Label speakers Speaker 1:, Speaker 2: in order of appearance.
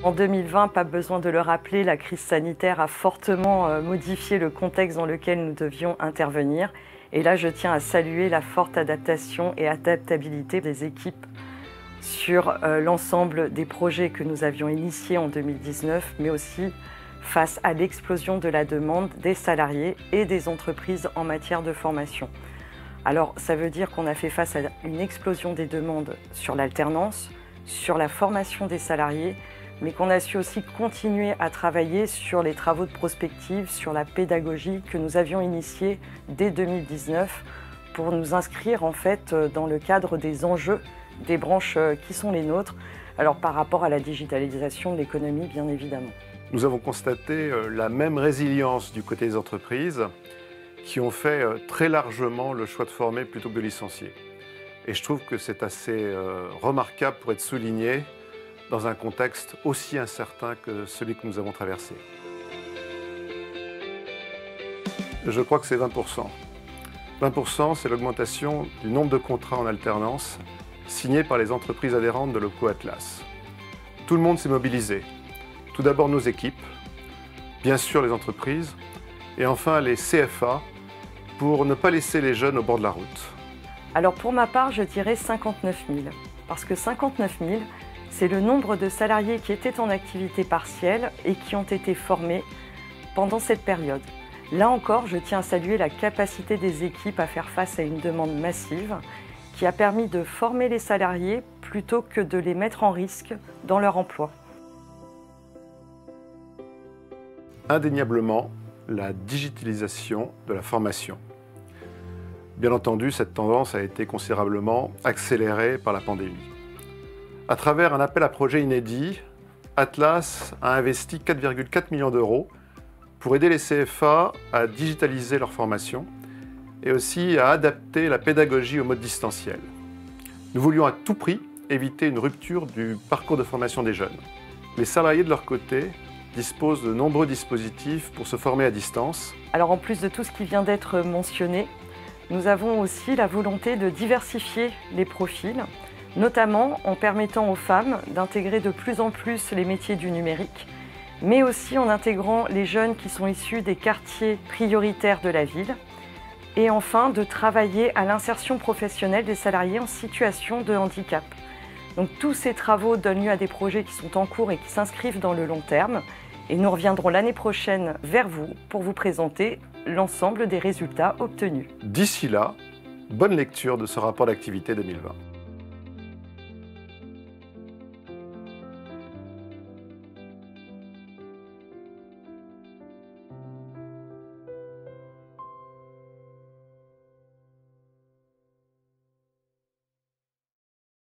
Speaker 1: En 2020, pas besoin de le rappeler, la crise sanitaire a fortement modifié le contexte dans lequel nous devions intervenir. Et là, je tiens à saluer la forte adaptation et adaptabilité des équipes sur l'ensemble des projets que nous avions initiés en 2019, mais aussi face à l'explosion de la demande des salariés et des entreprises en matière de formation. Alors, ça veut dire qu'on a fait face à une explosion des demandes sur l'alternance, sur la formation des salariés, mais qu'on a su aussi continuer à travailler sur les travaux de prospective, sur la pédagogie que nous avions initiée dès 2019 pour nous inscrire en fait dans le cadre des enjeux des branches qui sont les nôtres, alors par rapport à la digitalisation de l'économie bien évidemment.
Speaker 2: Nous avons constaté la même résilience du côté des entreprises qui ont fait très largement le choix de former plutôt que de licencier. Et je trouve que c'est assez remarquable pour être souligné dans un contexte aussi incertain que celui que nous avons traversé. Je crois que c'est 20%. 20%, c'est l'augmentation du nombre de contrats en alternance signés par les entreprises adhérentes de l'OPCO Atlas. Tout le monde s'est mobilisé. Tout d'abord nos équipes, bien sûr les entreprises, et enfin les CFA, pour ne pas laisser les jeunes au bord de la route.
Speaker 1: Alors pour ma part, je dirais 59 000, parce que 59 000, c'est le nombre de salariés qui étaient en activité partielle et qui ont été formés pendant cette période. Là encore, je tiens à saluer la capacité des équipes à faire face à une demande massive qui a permis de former les salariés plutôt que de les mettre en risque dans leur emploi.
Speaker 2: Indéniablement, la digitalisation de la formation. Bien entendu, cette tendance a été considérablement accélérée par la pandémie. À travers un appel à projet inédit, Atlas a investi 4,4 millions d'euros pour aider les CFA à digitaliser leur formation et aussi à adapter la pédagogie au mode distanciel. Nous voulions à tout prix éviter une rupture du parcours de formation des jeunes. Les salariés de leur côté disposent de nombreux dispositifs pour se former à distance.
Speaker 1: Alors en plus de tout ce qui vient d'être mentionné, nous avons aussi la volonté de diversifier les profils, notamment en permettant aux femmes d'intégrer de plus en plus les métiers du numérique, mais aussi en intégrant les jeunes qui sont issus des quartiers prioritaires de la ville, et enfin de travailler à l'insertion professionnelle des salariés en situation de handicap. Donc tous ces travaux donnent lieu à des projets qui sont en cours et qui s'inscrivent dans le long terme, et nous reviendrons l'année prochaine vers vous pour vous présenter l'ensemble des résultats obtenus.
Speaker 2: D'ici là, bonne lecture de ce rapport d'activité 2020.